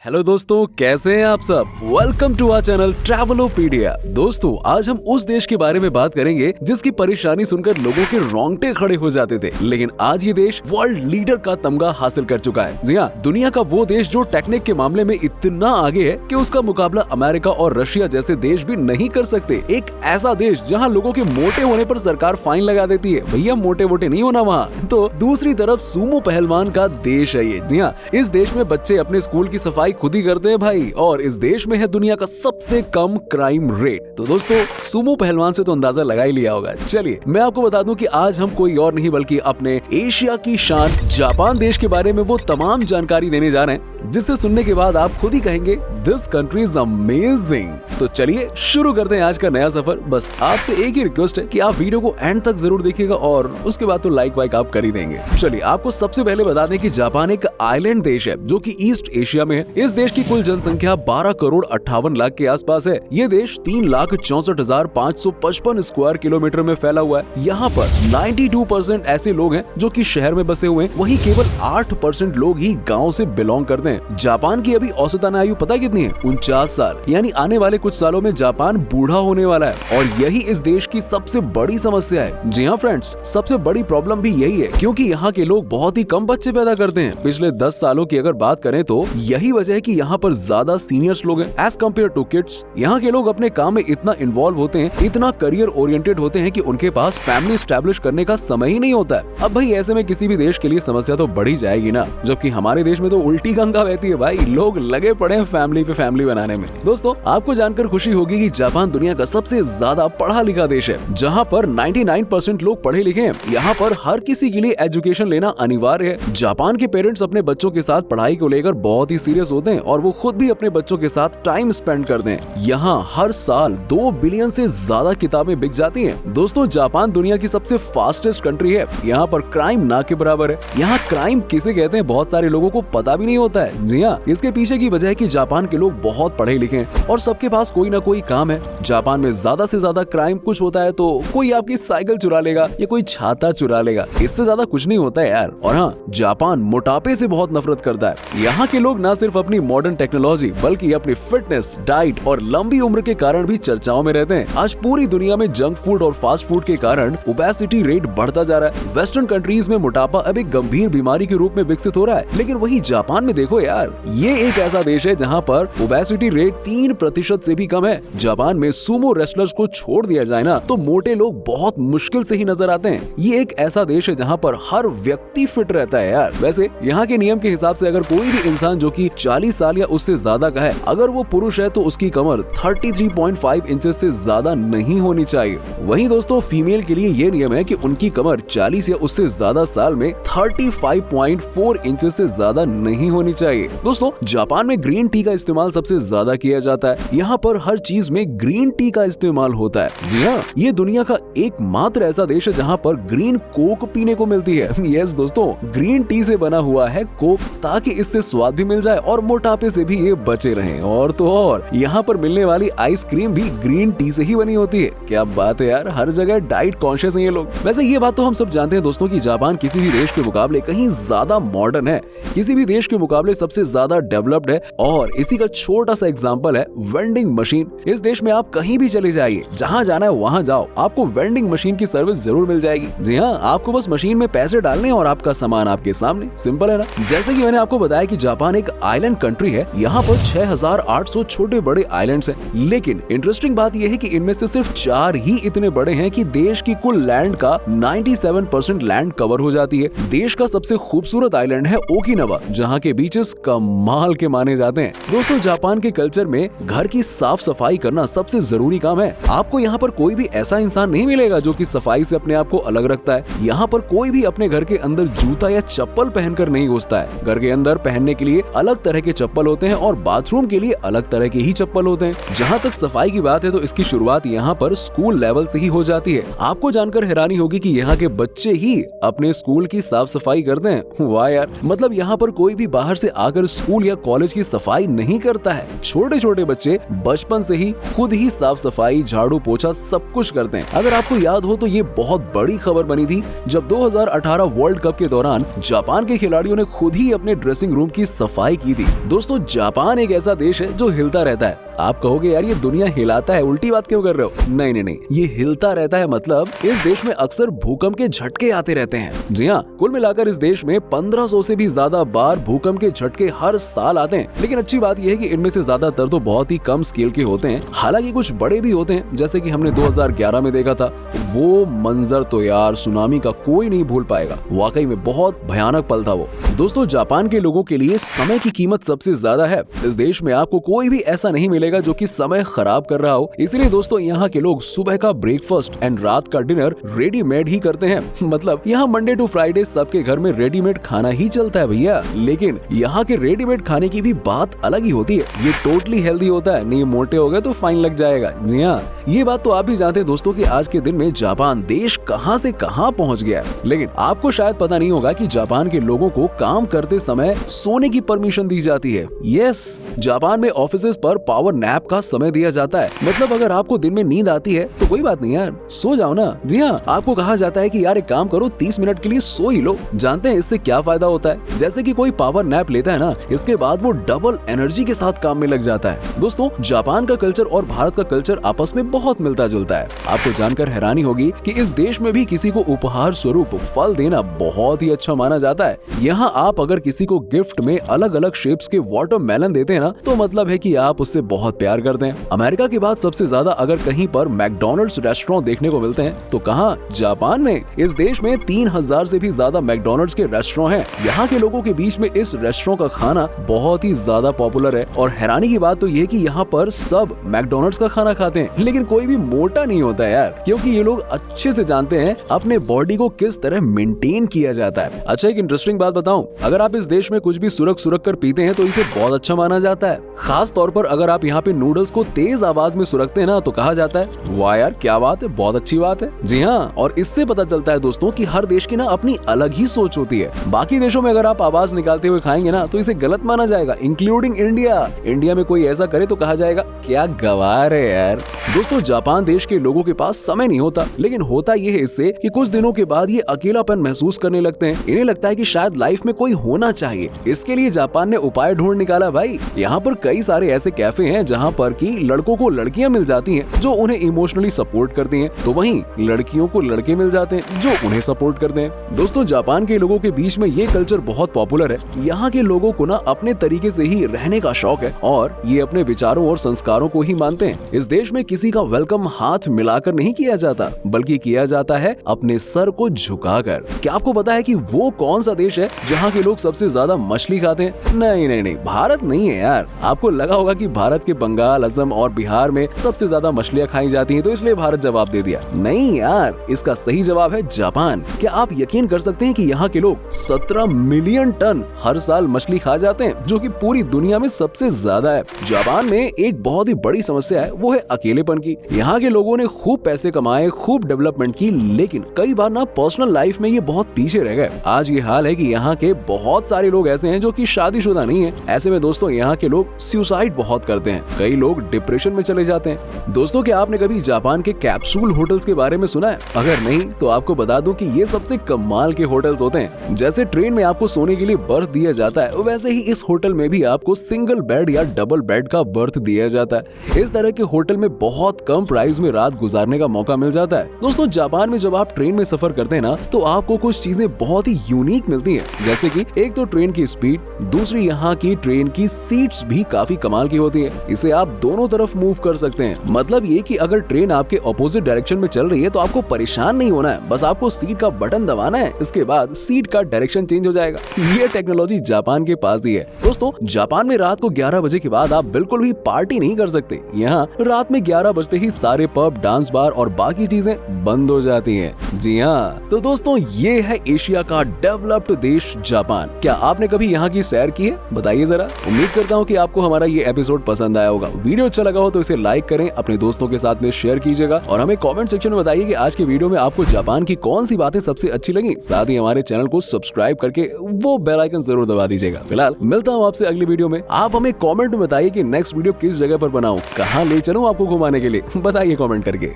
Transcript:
Hello दोस्तों, कैसे हैं आप सब। Welcome to our channel Travelopedia. दोस्तों, आज हम उस देश के बारे में बात करेंगे जिसकी परेशानी सुनकर लोगों के रोंगटे खड़े हो जाते थे, लेकिन आज ये देश वर्ल्ड लीडर का तमगा हासिल कर चुका है। जी हाँ, दुनिया का वो देश जो टेक्निक के मामले में इतना आगे है कि उसका मुकाबला अमेरिका और रशिया जैसे देश भी नहीं कर सकते। एक ऐसा देश जहाँ लोगों के मोटे होने पर सरकार फाइन लगा देती है, भैया मोटे वोटे नहीं होना वहाँ। तो दूसरी तरफ सूमो पहलवान का देश है ये। जी हाँ, इस देश में बच्चे अपने स्कूल की सफाई खुद ही करते हैं भाई, और इस देश में है दुनिया का सबसे कम क्राइम रेट। तो दोस्तों, सूमो पहलवान से तो अंदाजा लगा ही लिया होगा। चलिए मैं आपको बता दूं कि आज हम कोई और नहीं बल्कि अपने एशिया की शान जापान देश के बारे में वो तमाम जानकारी देने जा रहे हैं जिससे सुनने के बाद आप खुद ही कहेंगे दिस कंट्री इज अमेजिंग। तो चलिए शुरू करते हैं आज का नया सफर। बस आपसे एक ही रिक्वेस्ट है कि आप वीडियो को एंड तक जरूर देखिएगा और उसके बाद तो लाइक वाइक आप कर ही देंगे। चलिए आपको सबसे पहले बता दें कि जापान एक आइलैंड देश है जो कि ईस्ट एशिया में है। इस देश की कुल जनसंख्या 12 करोड़ 58 लाख के आसपास है। ये देश 3,64,555 स्क्वायर किलोमीटर में फैला हुआ है। यहाँ पर 92% ऐसे लोग हैं जो कि शहर में बसे हुए हैं, वहीं केवल 8% लोग ही गाँव से बिलोंग करते हैं। जापान की अभी औसतन आयु पता कितनी है? 49 साल। यानी आने वाले कुछ सालों में जापान बूढ़ा होने वाला है और यही इस देश की सबसे बड़ी समस्या है। जी हाँ फ्रेंड्स, सबसे बड़ी प्रॉब्लम भी यही है क्योंकि यहाँ के लोग बहुत ही कम बच्चे पैदा करते हैं। पिछले 10 सालों की अगर बात करें तो यही वजह है कि यहाँ पर ज्यादा सीनियर्स लोग हैं एज कम्पेयर टू किड्स। यहाँ के लोग अपने काम में इतना इन्वॉल्व होते हैं, इतना करियर ओरिएंटेड होते हैं कि उनके पास फैमिली स्टैब्लिश करने का समय ही नहीं होता है। अब भाई ऐसे में किसी भी देश के लिए समस्या तो बढ़ी जाएगी ना, जबकि हमारे देश में तो उल्टी गंगा बहती है भाई। लोग लगे पड़े हैं फैमिली पे फैमिली बनाने में। दोस्तों, आपको जानकर खुशी होगी कि जापान दुनिया का सबसे ज्यादा पढ़ा लिखा देश है, जहाँ पर 99% लोग पढ़े लिखे हैं। यहाँ पर हर किसी के लिए एजुकेशन लेना अनिवार्य है। जापान के पेरेंट्स अपने बच्चों के साथ पढ़ाई को लेकर बहुत ही सीरियस होते हैं और वो खुद भी अपने बच्चों के साथ टाइम स्पेंड करते हैं। यहाँ हर साल 2 बिलियन से ज्यादा किताबें बिक जाती हैं। दोस्तों, जापान दुनिया की सबसे फास्टेस्ट कंट्री है। यहाँ पर क्राइम ना के बराबर है। यहाँ क्राइम किसे कहते हैं बहुत सारे लोगों को पता भी नहीं होता है। जी हाँ, इसके पीछे की वजह है कि जापान के लोग बहुत पढ़े लिखे हैं और सबके पास कोई ना कोई काम है। जापान में ज्यादा से ज्यादा क्राइम कुछ होता है तो कोई आपकी साइकिल चुरा लेगा या कोई छाता चुरा लेगा, इससे ज्यादा कुछ नहीं होता है यार। और हाँ, जापान मोटापे से बहुत नफरत करता है। यहाँ के लोग न सिर्फ अपनी मॉडर्न टेक्नोलॉजी बल्कि अपनी फिटनेस, डाइट और लंबी उम्र के कारण भी चर्चाओं में रहते हैं। आज पूरी दुनिया में जंक फूड और फास्ट फूड के कारण ओबेसिटी रेट बढ़ता जा रहा है। वेस्टर्न कंट्रीज में मोटापा अब एक गंभीर बीमारी के रूप में विकसित हो रहा है, लेकिन वही जापान में देखो यार, ये एक ऐसा देश है जहाँ पर ओबेसिटी रेट 3% से भी कम है। जापान में सुमो रेसलर्स को छोड़ दिया जाए ना तो मोटे लोग बहुत मुश्किल से ही नजर आते हैं। ये एक ऐसा देश है जहाँ पर हर व्यक्ति फिट रहता है यार। वैसे यहाँ के नियम के हिसाब से अगर कोई भी इंसान जो कि 40 साल या उससे ज्यादा का है, अगर वो पुरुष है तो उसकी कमर 33.5 इंचेस से ज्यादा नहीं होनी चाहिए। वहीं दोस्तों, फीमेल के लिए ये नियम है कि उनकी कमर 40 या उससे ज्यादा साल में 35.4 इंचेस से ज्यादा नहीं होनी चाहिए। दोस्तों, जापान में ग्रीन टी का इस्तेमाल सबसे ज्यादा किया जाता है। यहाँ पर हर चीज में ग्रीन टी का इस्तेमाल होता है। जी हाँ, ये दुनिया का एकमात्र ऐसा देश है जहाँ पर ग्रीन कोक पीने को मिलती है। यस दोस्तों, ग्रीन टी से बना हुआ है कोक, ताकि इससे स्वाद भी मिल जाए और मोटापे से भी ये बचे रहें। और तो और यहाँ पर मिलने वाली आइसक्रीम भी ग्रीन टी से ही बनी होती है। क्या बात है यार, हर जगह डाइट कॉन्शियस है ये लोग। वैसे ये बात तो हम सब जानते हैं दोस्तों कि जापान किसी भी देश के मुकाबले कहीं ज्यादा मॉडर्न है, किसी भी देश के मुकाबले सबसे ज्यादा डेवलप्ड है। और इसी का छोटा सा एग्जांपल है वेंडिंग मशीन। इस देश में आप कहीं भी चले जाइए, जहां जाना है वहां जाओ, आपको वेंडिंग मशीन की सर्विस जरूर मिल जाएगी। जी हाँ, आपको बस मशीन में पैसे डालने और आपका सामान आपके सामने। सिंपल है ना। जैसे कि मैंने आपको बताया कि जापान एक आइलैंड कंट्री है। यहाँ पर 6,800 छोटे बड़े आइलैंड्स हैं, लेकिन इंटरेस्टिंग बात यह है कि इनमें से सिर्फ 4 ही इतने बड़े हैं कि देश की कुल लैंड का 97% लैंड कवर हो जाती है। देश का सबसे खूबसूरत आइलैंड है ओकिनावा, जहाँ के बीचेस कमाल के माने जाते हैं। दोस्तों, जापान के कल्चर में घर की साफ सफाई करना सबसे जरूरी काम है। आपको यहाँ पर कोई भी ऐसा इंसान नहीं मिलेगा जो कि सफाई से अपने आप को अलग रखता है। यहाँ पर कोई भी अपने घर के अंदर जूता या चप्पल पहनकर नहीं घुसता है। घर के अंदर पहनने के लिए अलग तरह के चप्पल होते हैं और बाथरूम के लिए अलग तरह के ही चप्पल होते हैं। जहाँ तक सफाई की बात है तो इसकी शुरुआत यहाँ पर स्कूल लेवल से ही हो जाती है। आपको जानकर हैरानी होगी कि यहाँ के बच्चे ही अपने स्कूल की साफ सफाई करते हैं। वाह यार, मतलब यहाँ पर कोई भी बाहर से आकर स्कूल या कॉलेज की सफाई नहीं करता है। छोटे छोटे बच्चे बचपन से ही खुद ही साफ सफाई, झाड़ू पोछा सब कुछ करते हैं। अगर आपको याद हो तो ये बहुत बड़ी खबर बनी थी जब 2018 वर्ल्ड कप के दौरान जापान के खिलाड़ियों ने खुद ही अपने ड्रेसिंग रूम की सफाई की थी। दोस्तों, जापान एक ऐसा देश है जो हिलता रहता है। आप कहोगे यार ये दुनिया हिलाता है, उल्टी बात क्यों कर रहे हो? नहीं, ये हिलता रहता है मतलब इस देश में अक्सर भूकंप के झटके आते रहते हैं। जी हाँ, कुल मिलाकर इस देश में 1500 से भी ज्यादा बार भूकंप के झटके हर साल आते हैं। लेकिन अच्छी बात यह है कि इनमें से ज्यादातर तो बहुत ही कम स्केल के होते हैं। हालांकि कुछ बड़े भी होते हैं, जैसे कि हमने 2011 में देखा था। वो मंजर तो यार सुनामी का कोई नहीं भूल पाएगा। वाकई में बहुत भयानक पल था वो। दोस्तों, जापान के लोगों के लिए समय की कीमत सबसे ज्यादा है। इस देश में आपको कोई भी ऐसा नहीं मिलेगा जो कि समय खराब कर रहा हो। इसलिए दोस्तों, यहाँ के लोग सुबह का ब्रेकफास्ट एंड रात का डिनर रेडीमेड ही करते हैं। मतलब यहाँ मंडे टू फ्राइडे सबके घर में रेडीमेड खाना ही चलता है भैया। लेकिन यहाँ के रेडीमेड खाने की भी बात अलग ही होती है। ये टोटली हेल्दी होता है, नहीं मोटे हो गए तो फाइन लग जाएगा। जी हाँ, ये बात तो आप भी जानते हैं दोस्तों कि आज के दिन में जापान देश कहां से कहां पहुंच गया है। लेकिन आपको शायद पता नहीं होगा कि जापान के लोगों को काम करते समय सोने की परमिशन दी जाती है। यस, जापान में ऑफिसेज पर पावर नैप का समय दिया जाता है। मतलब अगर आपको दिन में नींद आती है तो कोई बात नहीं यार, सो जाओ ना। जी हाँ, आपको कहा जाता है कि यार एक काम करो, 30 मिनट के लिए सो ही लो। जानते हैं इससे क्या फायदा होता है? जैसे कि कोई पावर नैप लेता है ना, इसके बाद वो डबल एनर्जी के साथ काम में लग जाता है। दोस्तों, जापान का कल्चर और भारत का कल्चर आपस में बहुत मिलता जुलता है। आपको जानकर हैरानी होगी कि इस देश में भी किसी को उपहार स्वरूप फल देना बहुत ही अच्छा माना जाता है। यहाँ आप अगर किसी को गिफ्ट में अलग अलग शेप्स के वाटरमेलन देते हैं ना, तो मतलब है कि आप उससे बहुत प्यार करते हैं। अमेरिका के बाद सबसे ज्यादा अगर कहीं पर मैकडॉनल्ड्स रेस्टोरेंट देखने को मिलते हैं तो कहाँ? जापान में। इस देश में 3000 से भी ज्यादा मैकडॉनल्ड्स के रेस्टोरेंट हैं। यहाँ के लोगों के बीच में इस रेस्टोरेंट का खाना बहुत ही ज्यादा पॉपुलर है। और हैरानी की बात तो ये कि यहाँ पर सब मैकडॉनल्ड्स का खाना खाते हैं, लेकिन कोई भी मोटा नहीं होता यार, क्योंकि ये लोग अच्छे से जानते हैं अपने बॉडी को किस तरह मेंटेन किया जाता है। अच्छा, एक इंटरेस्टिंग बात बताऊं, अगर आप इस देश में कुछ भी सुरख कर पीते हैं तो इसे बहुत अच्छा माना जाता है। खास तौर पर अगर आप यहाँ पे नूडल्स को तेज आवाज में सुरखते हैं ना, तो कहा जाता है वाह यार क्या बात है, बहुत अच्छी बात है। जी हाँ, और इससे पता चलता है दोस्तों कि हर देश की ना अपनी अलग ही सोच होती है। बाकी देशों में अगर आप आवाज निकालते हुए खाएंगे ना तो इसे गलत माना जाएगा, इंक्लूडिंग इंडिया। इंडिया में कोई ऐसा करे तो कहा जाएगा क्या गवार है यार। दोस्तों, जापान देश के लोगों के पास समय नहीं होता, लेकिन होता यह है इससे कि कुछ दिनों के बाद ये अकेलापन महसूस करने लगते हैं। इन्हें लगता है कि शायद लाइफ में कोई होना चाहिए। इसके लिए जापान ने उपाय ढूंढ निकाला भाई। यहाँ पर कई सारे ऐसे कैफे हैं जहाँ पर कि लड़कों को लड़कियां मिल जाती हैं जो उन्हें इमोशनली सपोर्ट करती हैं, तो वहीं लड़कियों को लड़के मिल जाते हैं जो उन्हें सपोर्ट करते हैं। दोस्तों, जापान के लोगों के बीच में ये कल्चर बहुत पॉपुलर है। यहाँ के लोगों को ना अपने तरीके से ही रहने का शौक है और ये अपने विचारों और संस्कारों को ही मानते हैं। इस देश में किसी का वेलकम हाथ मिलाकर नहीं किया जाता, बल्कि किया जाता है अपने सर को झुकाकर। क्या आपको पता है कि वो कौन सा देश है जहाँ के लोग सबसे ज्यादा मछली खाते हैं? नहीं, भारत नहीं है यार। आपको लगा होगा कि भारत के बंगाल, असम और बिहार में सबसे ज्यादा मछलियां खाई जाती हैं, तो इसलिए भारत जवाब दे दिया। नहीं यार, इसका सही जवाब है जापान। क्या आप यकीन कर सकते हैं कि यहाँ के लोग 17 मिलियन टन हर साल मछली खा जाते हैं, जो कि पूरी दुनिया में सबसे ज्यादा है। जापान में एक बहुत ही बड़ी समस्या है, वो है अकेलेपन की। यहाँ के लोगों ने खूब पैसे कमाए, खूब डेवलपमेंट की, लेकिन कई बार ना पर्सनल लाइफ में ये बहुत पीछे रह गए। आज ये हाल है कि यहाँ के बहुत सारे लोग ऐसे हैं जो कि शादीशुदा नहीं है। ऐसे में दोस्तों, यहाँ के लोग सुसाइड बहुत करते हैं। कई लोग डिप्रेशन में चले जाते हैं। दोस्तों, क्या आपने कभी जापान के कैप्सूल होटल्स के बारे में सुना है? अगर नहीं तो आपको बता दूं कि ये सबसे कमाल के होटल्स होते हैं। जैसे ट्रेन में आपको सोने के लिए बर्थ दिया जाता है, वैसे ही इस होटल में भी आपको सिंगल बेड या डबल बेड का बर्थ दिया जाता है। इस तरह के होटल में बहुत कम प्राइस में रात गुजारने का मौका मिल जाता है। दोस्तों, जापान में जब आप ट्रेन में सफर करते हैं ना, तो आपको कुछ चीजें बहुत ही यूनिक मिलती हैं। जैसे कि एक तो ट्रेन की स्पीड, दूसरी यहाँ की ट्रेन की सीट्स भी काफी कमाल की होती है। इसे आप दोनों तरफ मूव कर सकते हैं। मतलब ये कि अगर ट्रेन आपके ऑपोजिट डायरेक्शन में चल रही है तो आपको परेशान नहीं होना है, बस आपको सीट का बटन दबाना है, इसके बाद सीट का डायरेक्शन चेंज हो जाएगा। ये टेक्नोलॉजी जापान के पास ही है। दोस्तों, जापान में रात को 11 बजे के बाद आप बिल्कुल भी पार्टी नहीं कर सकते। यहाँ रात में 11 बजते ही सारे पब, डांस बार और बाकी चीजें बंद हो जाती हैं। जी हाँ, तो दोस्तों, ये है एशिया का डेवलप्ड देश जापान। क्या आपने कभी यहाँ की सैर की है? बताइए जरा। उम्मीद करता हूँ कि आपको हमारा ये एपिसोड पसंद पसंद आया होगा। वीडियो अच्छा लगा हो तो इसे लाइक करें, अपने दोस्तों के साथ में शेयर कीजिएगा और हमें कमेंट सेक्शन में बताइए कि आज के वीडियो में आपको जापान की कौन सी बातें सबसे अच्छी लगी। साथ ही हमारे चैनल को सब्सक्राइब करके वो बेल आइकन जरूर दबा दीजिएगा। फिलहाल मिलता हूँ आपसे अगली वीडियो में। आप हमें कमेंट में बताइए कि नेक्स्ट वीडियो किस जगह पर बनाऊं, कहाँ ले चलूं आपको घुमाने के लिए, बताइए कमेंट करके।